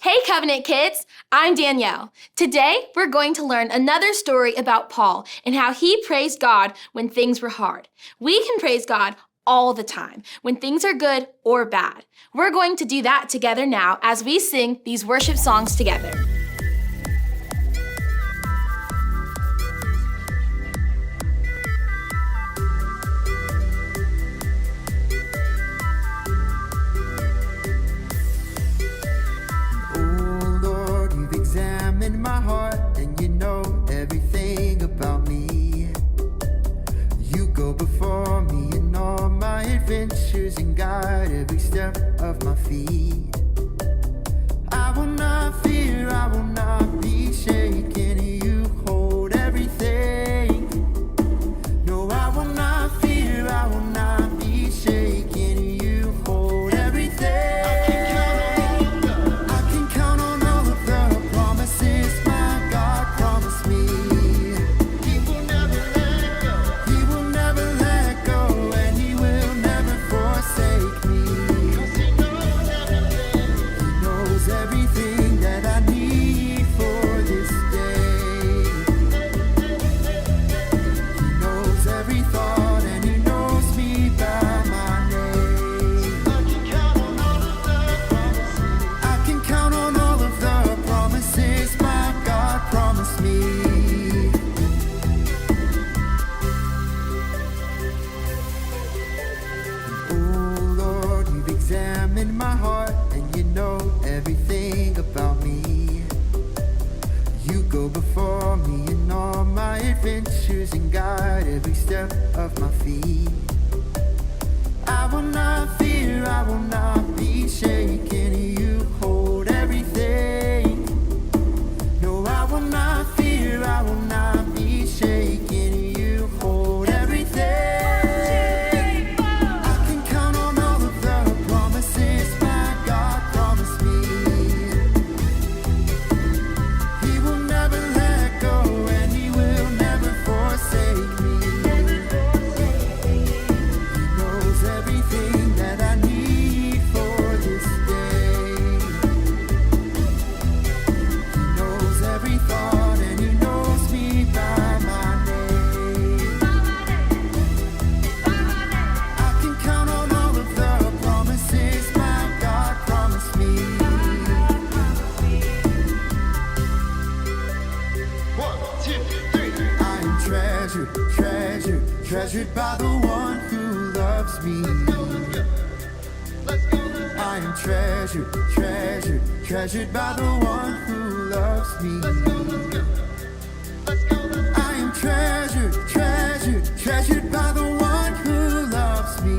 Hey Covenant Kids, I'm Danielle. Today we're going to learn another story about Paul and how he praised God when things were hard. We can praise God all the time, when things are good or bad. We're going to do that together now as we sing these worship songs together. In my heart, and you know everything about me. You go before me in all my adventures and guide every step of my feet. I will not fear, I will not be shaken. You hold everything. No, I will not fear, I will not be shaken. You hold everything. In my heart, and you know everything about me. You go before me in all my adventures and guide every step of my feet. I will not fear, I will not be shaken. You hold everything. No, I will not fear, I will not be shaken. You hold everything. Treasured by the one who loves me. I am treasured, treasured, treasured by the one who loves me. I am treasured, treasured, treasured by the one who loves me.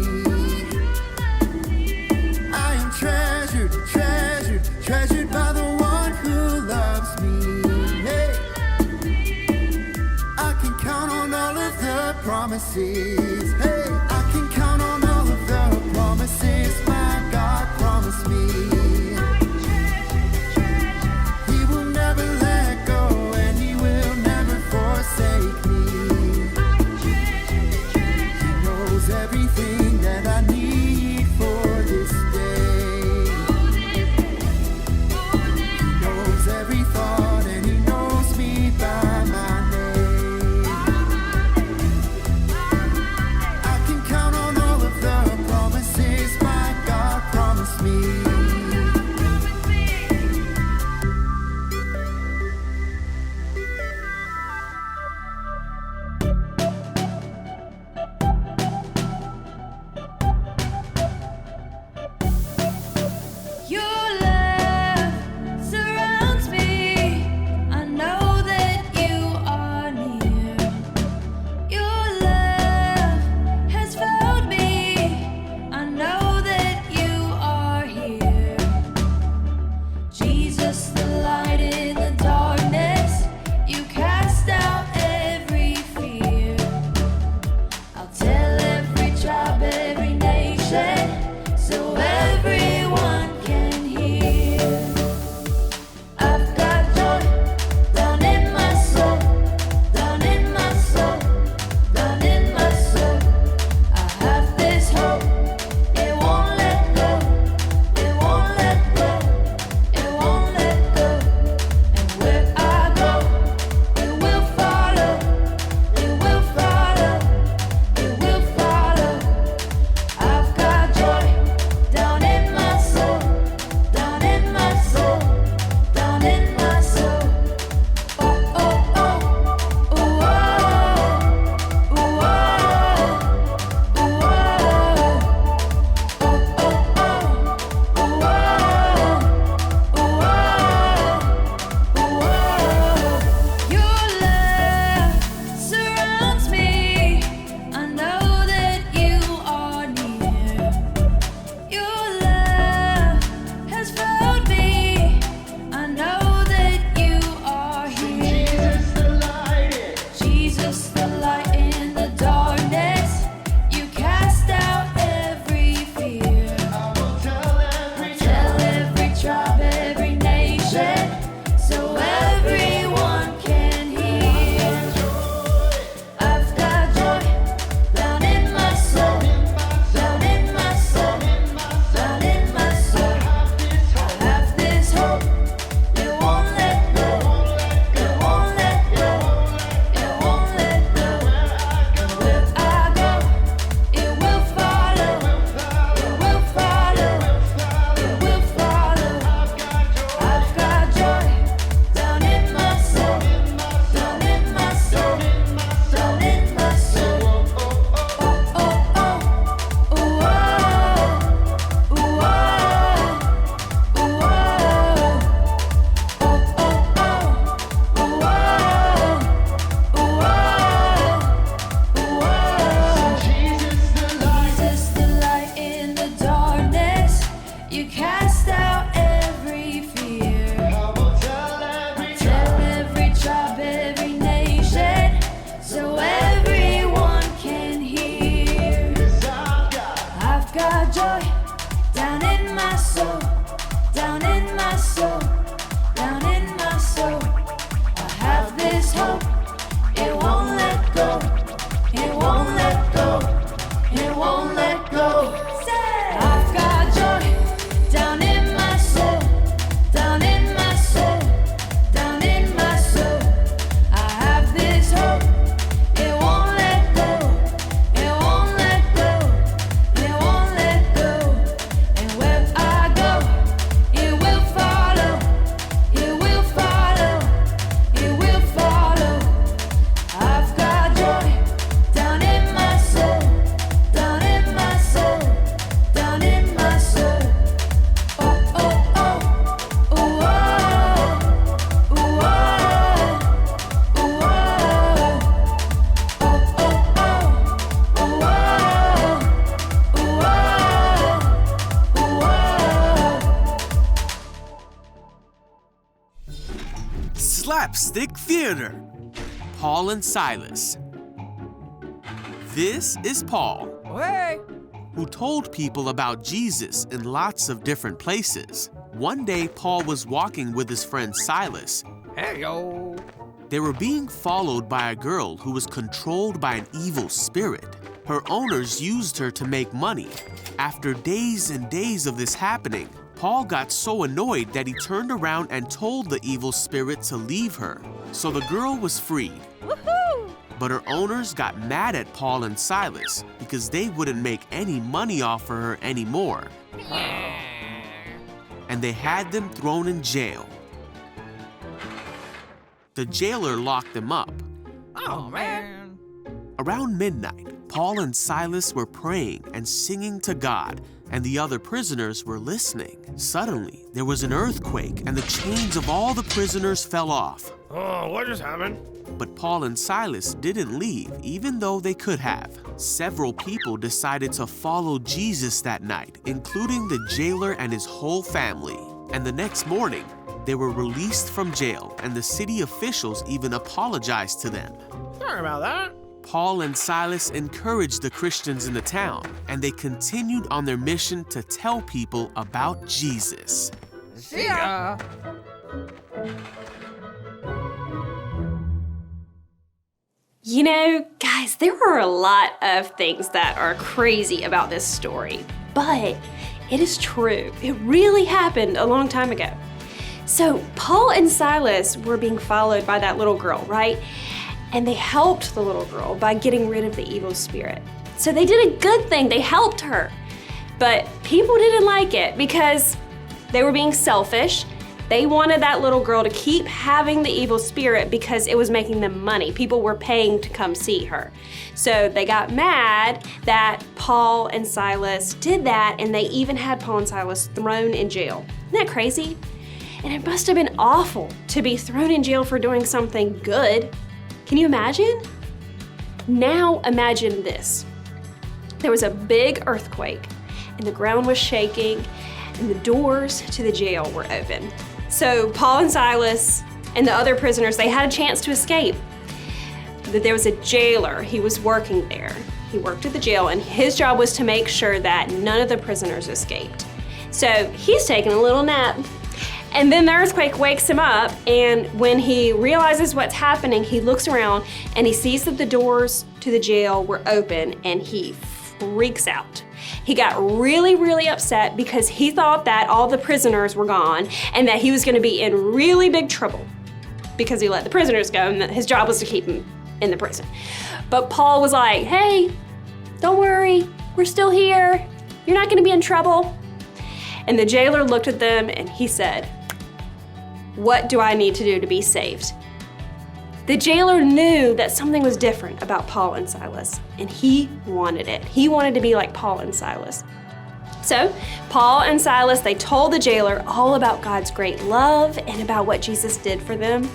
I am treasured, treasured, treasured by the one who loves me. Hey. I can count on all of the promises. Hey, I can count on all of the promises my God promised me. He will never let go, and He will never forsake me. He knows everything that I need for this day. He knows every thought, and He knows me by my name. Slapstick Theater. Paul and Silas. This is Paul, who told people about Jesus in lots of different places. One day, Paul was walking with his friend Silas. Hey-yo. They were being followed by a girl who was controlled by an evil spirit. Her owners used her to make money. After days and days of this happening, Paul got so annoyed that he turned around and told the evil spirit to leave her. So the girl was freed. Woohoo! But her owners got mad at Paul and Silas because they wouldn't make any money off of her anymore. And they had them thrown in jail. The jailer locked them up. Oh, man. Around midnight, Paul and Silas were praying and singing to God, and the other prisoners were listening. Suddenly, there was an earthquake, and the chains of all the prisoners fell off. Oh, what just happened? But Paul and Silas didn't leave, even though they could have. Several people decided to follow Jesus that night, including the jailer and his whole family. And the next morning, they were released from jail, and the city officials even apologized to them. Sorry about that. Paul and Silas encouraged the Christians in the town, and they continued on their mission to tell people about Jesus. See ya. You know, guys, there are a lot of things that are crazy about this story, but it is true. It really happened a long time ago. So Paul and Silas were being followed by that little girl, right? And they helped the little girl by getting rid of the evil spirit. So they did a good thing, they helped her. But people didn't like it because they were being selfish. They wanted that little girl to keep having the evil spirit because it was making them money. People were paying to come see her. So they got mad that Paul and Silas did that, and they even had Paul and Silas thrown in jail. Isn't that crazy? And it must have been awful to be thrown in jail for doing something good. Can you imagine? Now imagine this. There was a big earthquake, and the ground was shaking, and the doors to the jail were open. So Paul and Silas and the other prisoners, they had a chance to escape. But there was a jailer, he was working there. He worked at the jail, and his job was to make sure that none of the prisoners escaped. So he's taking a little nap. And then the earthquake wakes him up, and when he realizes what's happening, he looks around and he sees that the doors to the jail were open, and he freaks out. He got really, really upset because he thought that all the prisoners were gone and that he was gonna be in really big trouble because he let the prisoners go and that his job was to keep him in the prison. But Paul was like, hey, don't worry, we're still here. You're not gonna be in trouble. And the jailer looked at them and he said, what do I need to do to be saved? The jailer knew that something was different about Paul and Silas, and he wanted it. He wanted to be like Paul and Silas. So Paul and Silas, they told the jailer all about God's great love and about what Jesus did for them.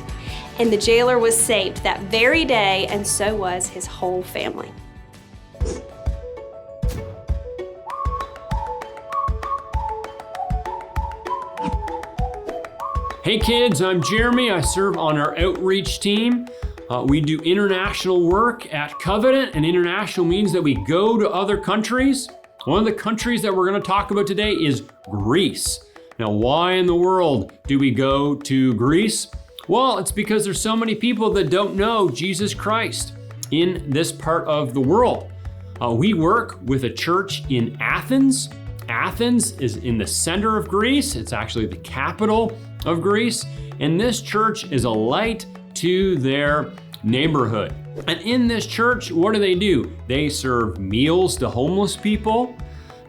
And the jailer was saved that very day, and so was his whole family. Hey kids, I'm Jeremy. I serve on our outreach team. We do international work at Covenant, and international means that we go to other countries. One of the countries that we're going to talk about today is Greece. Now, why in the world do we go to Greece? Well, it's because there's so many people that don't know Jesus Christ in this part of the world. We work with a church in Athens. Athens is in the center of Greece. It's actually the capital of Greece. And this church is a light to their neighborhood. And in this church, what do? They serve meals to homeless people.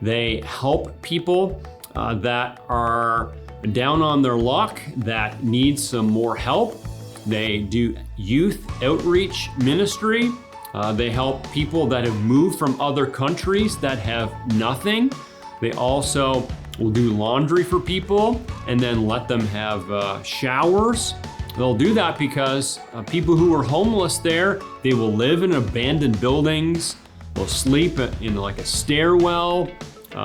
They help people that are down on their luck, that need some more help. They do youth outreach ministry. They help people that have moved from other countries that have nothing. They also will do laundry for people and then let them have showers. They'll do that because people who are homeless there, they will live in abandoned buildings. They'll sleep in like a stairwell.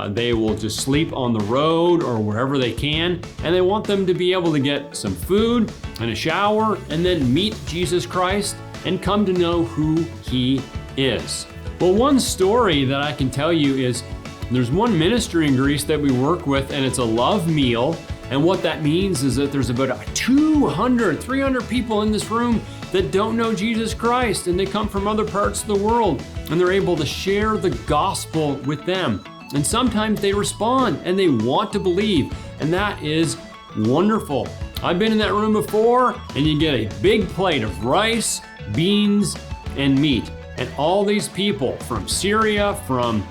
They will just sleep on the road or wherever they can, and they want them to be able to get some food and a shower and then meet Jesus Christ and come to know who he is. Well, one story that I can tell you is there's one ministry in Greece that we work with, and it's a love meal. And what that means is that there's about 200, 300 people in this room that don't know Jesus Christ, and they come from other parts of the world, and they're able to share the gospel with them. And sometimes they respond and they want to believe, and that is wonderful. I've been in that room before, and you get a big plate of rice, beans, and meat. And all these people from Syria, from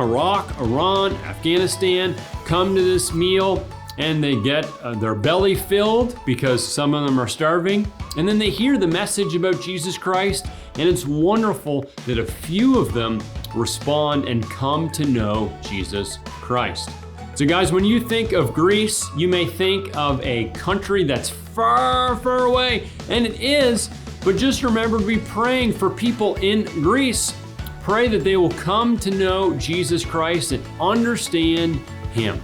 Iraq, Iran, Afghanistan come to this meal, and they get their belly filled because some of them are starving. And then they hear the message about Jesus Christ, and it's wonderful that a few of them respond and come to know Jesus Christ. So guys, when you think of Greece, you may think of a country that's far, far away, and it is, but just remember to be praying for people in Greece. Pray that they will come to know Jesus Christ and understand him.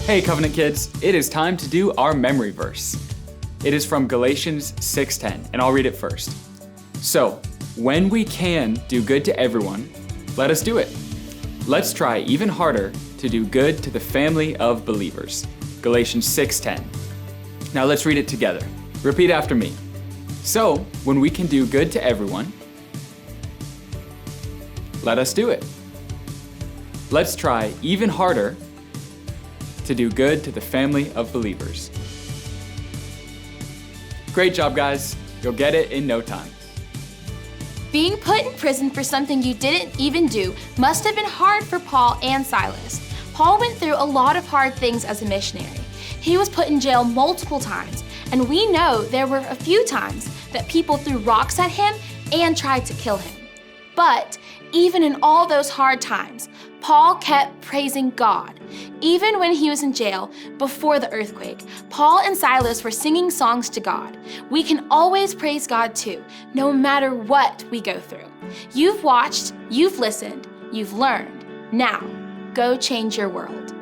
Hey Covenant kids, it is time to do our memory verse. It is from Galatians 6:10, and I'll read it first. So, when we can do good to everyone, let us do it. Let's try even harder to do good to the family of believers. Galatians 6:10. Now let's read it together. Repeat after me. So, when we can do good to everyone, let us do it. Let's try even harder to do good to the family of believers. Great job, guys. You'll get it in no time. Being put in prison for something you didn't even do must have been hard for Paul and Silas. Paul went through a lot of hard things as a missionary. He was put in jail multiple times, and we know there were a few times that people threw rocks at him and tried to kill him. But even in all those hard times, Paul kept praising God. Even when he was in jail before the earthquake, Paul and Silas were singing songs to God. We can always praise God too, no matter what we go through. You've watched, you've listened, you've learned. Now, go change your world.